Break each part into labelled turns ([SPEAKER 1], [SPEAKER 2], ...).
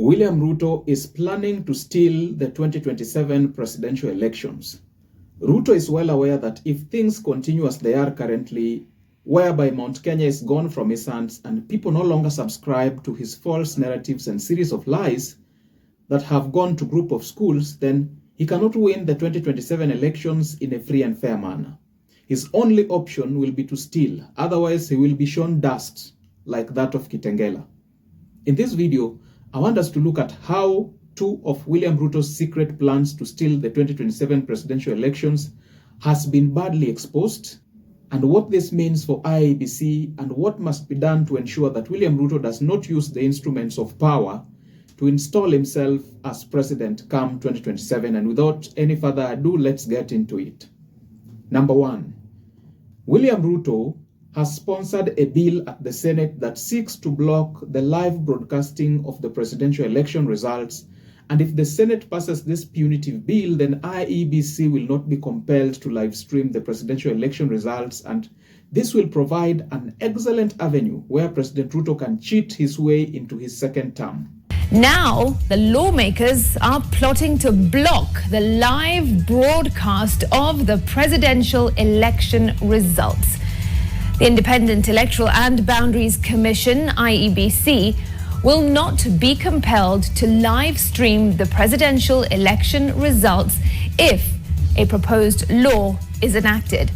[SPEAKER 1] William Ruto is planning to steal the 2027 presidential elections. Ruto is well aware that if things continue as they are currently, whereby Mount Kenya is gone from his hands and people no longer subscribe to his false narratives and series of lies that have gone to group of schools, then he cannot win the 2027 elections in a free and fair manner. His only option will be to steal, otherwise he will be shown dust like that of Kitengela. In this video, I want us to look at how two of William Ruto's secret plans to steal the 2027 presidential elections has been badly exposed, and what this means for IEBC and what must be done to ensure that William Ruto does not use the instruments of power to install himself as president come 2027. And without any further ado, let's get into it. Number one, William Ruto has sponsored a bill at the Senate that seeks to block the live broadcasting of the presidential election results. And if the Senate passes this punitive bill, then IEBC will not be compelled to live stream the presidential election results. And this will provide an excellent avenue where President Ruto can cheat his way into his second term.
[SPEAKER 2] Now, the lawmakers are plotting to block the live broadcast of the presidential election results. The Independent Electoral and Boundaries Commission, IEBC, will not be compelled to live stream the presidential election results if a proposed law is enacted.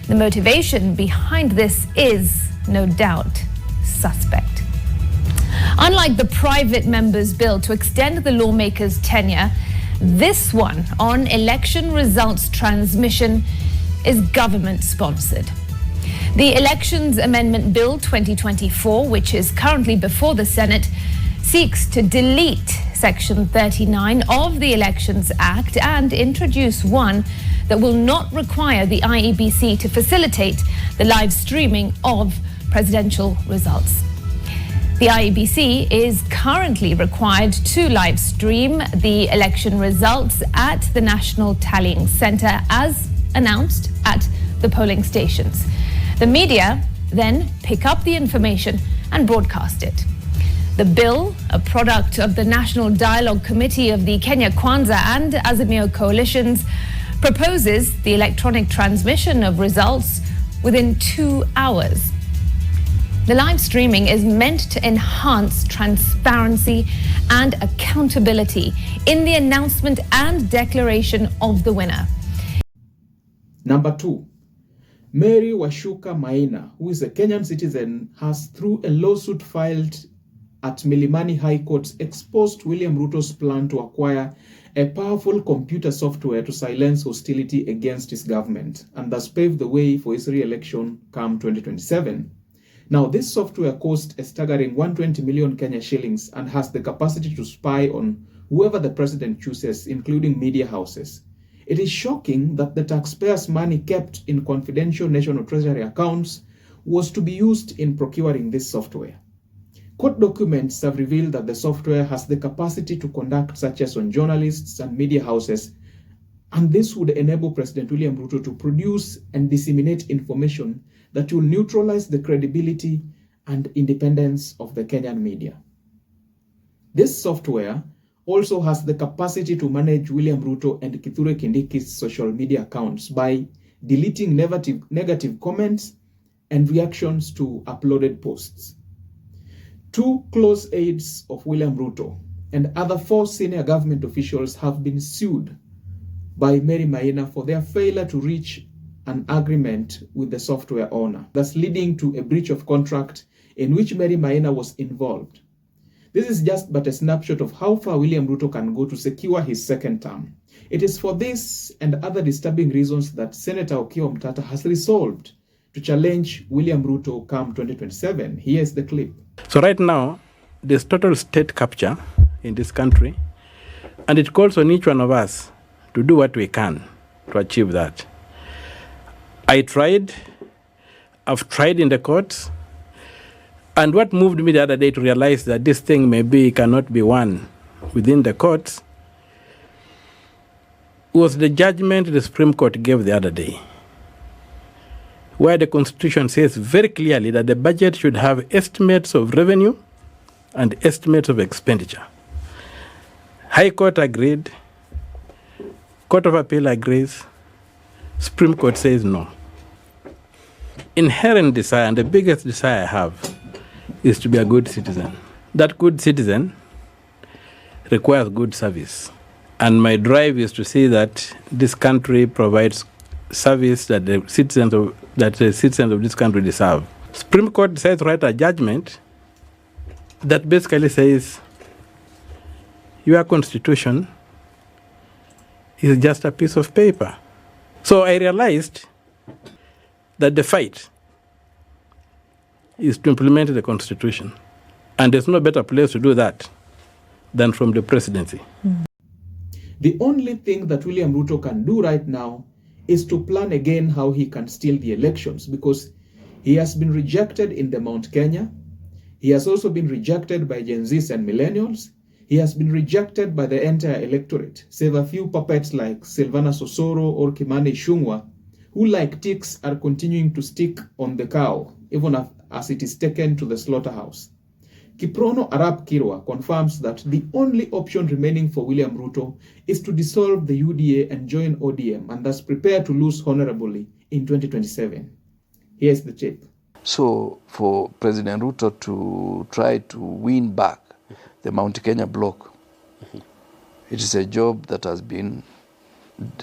[SPEAKER 2] The motivation behind this is, no doubt, suspect. Unlike the private member's bill to extend the lawmaker's tenure, this one on election results transmission is government-sponsored. The Elections Amendment Bill 2024, which is currently before the Senate, seeks to delete Section 39 of the Elections Act and introduce one that will not require the IEBC to facilitate the live streaming of presidential results. The IEBC is currently required to live stream the election results at the National Tallying Centre as announced at the polling stations. The media then pick up the information and broadcast it. The bill, a product of the National Dialogue Committee of the Kenya Kwanza and Azimio coalitions, proposes the electronic transmission of results within 2 hours. The live streaming is meant to enhance transparency and accountability in the announcement and declaration of the winner.
[SPEAKER 1] Number two, Mary Washuka Maina, who is a Kenyan citizen, has through a lawsuit filed at Milimani High Court exposed William Ruto's plan to acquire a powerful computer software to silence hostility against his government and thus pave the way for his re-election come 2027. Now, this software cost a staggering 120 million Kenya shillings and has the capacity to spy on whoever the president chooses, including media houses. It is shocking that the taxpayers' money kept in confidential National Treasury accounts was to be used in procuring this software. Court documents have revealed that the software has the capacity to conduct searches on journalists and media houses, and this would enable President William Ruto to produce and disseminate information that will neutralize the credibility and independence of the Kenyan media. This software also has the capacity to manage William Ruto and Kithure Kindiki's social media accounts by deleting negative comments and reactions to uploaded posts. 2 close aides of William Ruto and other 4 senior government officials have been sued by Mary Maina for their failure to reach an agreement with the software owner, thus leading to a breach of contract in which Mary Maina was involved. This is just but a snapshot of how far William Ruto can go to secure his second term. It is for this and other disturbing reasons that Senator Okiya Omtata has resolved to challenge William Ruto come 2027. Here's the clip.
[SPEAKER 3] So right now, there's total state capture in this country, and it calls on each one of us to do what we can to achieve that. I've tried in the courts, and what moved me the other day to realize that this thing cannot be won within the courts was the judgment the Supreme Court gave the other day, where the Constitution says very clearly that the budget should have estimates of revenue and estimates of expenditure. High Court agreed. Court of Appeal agrees. Supreme Court says no. Inherent desire, and the biggest desire I have, is to be a good citizen. That good citizen requires good service. And my drive is to see that this country provides service that the citizens of this country deserve. Supreme Court decides to write a judgment that basically says your constitution is just a piece of paper. So I realized that the fight is to implement the constitution. And there's no better place to do that than from the presidency.
[SPEAKER 1] The only thing that William Ruto can do right now is to plan again how he can steal the elections, because he has been rejected in the Mount Kenya. He has also been rejected by Gen Zs and millennials. He has been rejected by the entire electorate, save a few puppets like Silvana Sosoro or Kimani Ichung'wah, who like ticks are continuing to stick on the cow, even as it is taken to the slaughterhouse. Kiprono Arap Kirwa confirms that the only option remaining for William Ruto is to dissolve the UDA and join ODM, and thus prepare to lose honorably in 2027. Here's the tape.
[SPEAKER 4] So for President Ruto to try to win back the Mount Kenya bloc, it is a job that has been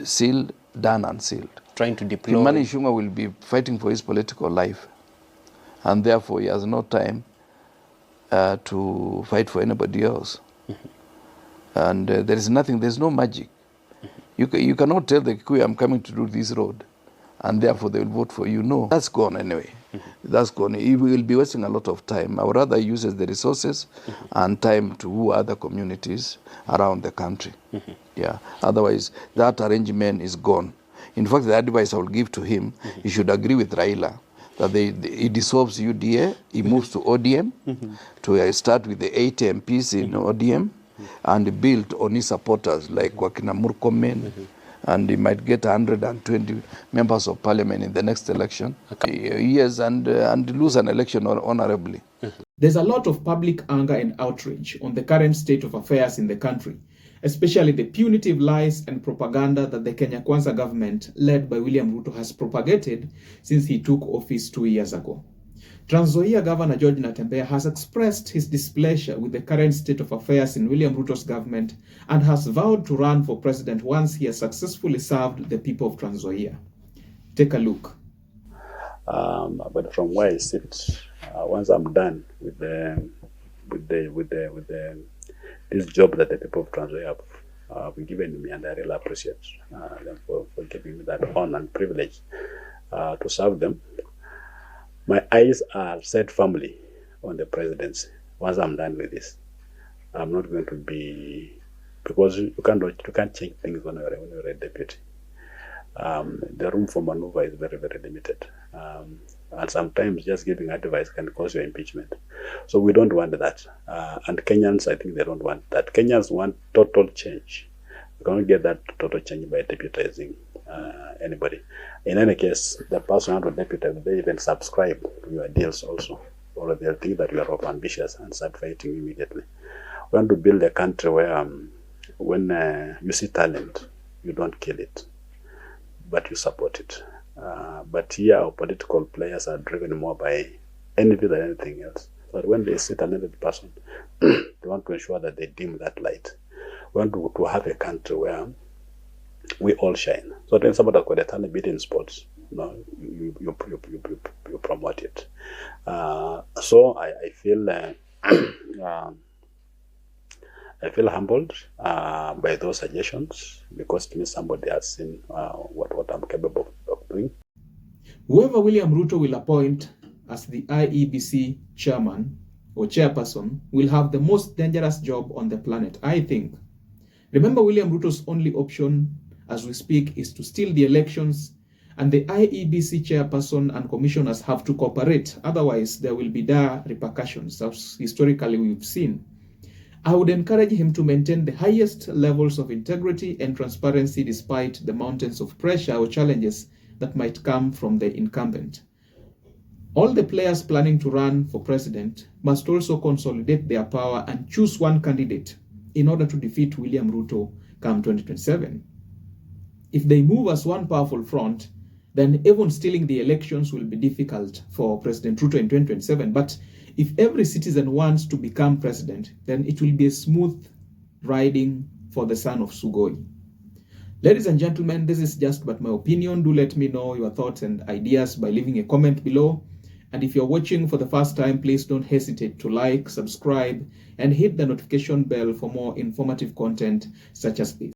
[SPEAKER 4] sealed, done and sealed.
[SPEAKER 5] Trying to deploy.
[SPEAKER 4] Kimani Ichung'wah will be fighting for his political life, and therefore he has no time to fight for anybody else. And there is nothing, there's no magic. You cannot tell the Kikuyu, I'm coming to do this road, and therefore they will vote for you. No, that's gone anyway. That's gone. He will be wasting a lot of time. I would rather use the resources and time to woo other communities around the country. Yeah. Otherwise, that arrangement is gone. In fact, the advice I will give to him, he should agree with Raila that he dissolves UDA, he moves to ODM, to start with the 8 MPs in ODM, and build on his supporters like Wakina Murkomen, and he might get 120 members of parliament in the next election. Yes, and lose an election honorably.
[SPEAKER 1] There's a lot of public anger and outrage on the current state of affairs in the country, especially the punitive lies and propaganda that the Kenya Kwanza government, led by William Ruto, has propagated since he took office 2 years ago. Trans Nzoia Governor George Natembeya has expressed his displeasure with the current state of affairs in William Ruto's government and has vowed to run for president once he has successfully served the people of Trans Nzoia. Take a look.
[SPEAKER 6] But from where I sit, once I'm done with this job that the people of Trans Nzoia have given me, and I really appreciate them for giving me that honor and privilege to serve them. My eyes are set firmly on the presidency. Once I'm done with this, I'm not going to be, because you can't change things when you're a deputy. The room for maneuver is very, very limited. And sometimes just giving advice can cause your impeachment. So we don't want that. And Kenyans, I think they don't want that. Kenyans want total change. You cannot get that total change by deputizing anybody. In any case, the person who deputize, they even subscribe to your deals also, or they'll think that you are over ambitious and start fighting immediately. We want to build a country where when you see talent, you don't kill it, but you support it. But here, our political players are driven more by envy than anything else. But when they see a talented person, they want to ensure that they dim that light. We want to have a country where we all shine. So when somebody has got a talent, be it in sports, you promote it. So I feel I feel humbled by those suggestions, because to me somebody has seen what I'm capable of doing.
[SPEAKER 1] Whoever William Ruto will appoint as the IEBC chairman or chairperson will have the most dangerous job on the planet, I think. Remember, William Ruto's only option as we speak is to steal the elections, and the IEBC chairperson and commissioners have to cooperate. Otherwise, there will be dire repercussions, as historically we've seen. I would encourage him to maintain the highest levels of integrity and transparency despite the mountains of pressure or challenges that might come from the incumbent. All the players planning to run for president must also consolidate their power and choose one candidate in order to defeat William Ruto come 2027. If they move as one powerful front, then even stealing the elections will be difficult for President Ruto in 2027. But if every citizen wants to become president, then it will be a smooth riding for the son of Sugoi. Ladies and gentlemen, this is just but my opinion. Do let me know your thoughts and ideas by leaving a comment below. And if you're watching for the first time, please don't hesitate to like, subscribe, and hit the notification bell for more informative content such as this.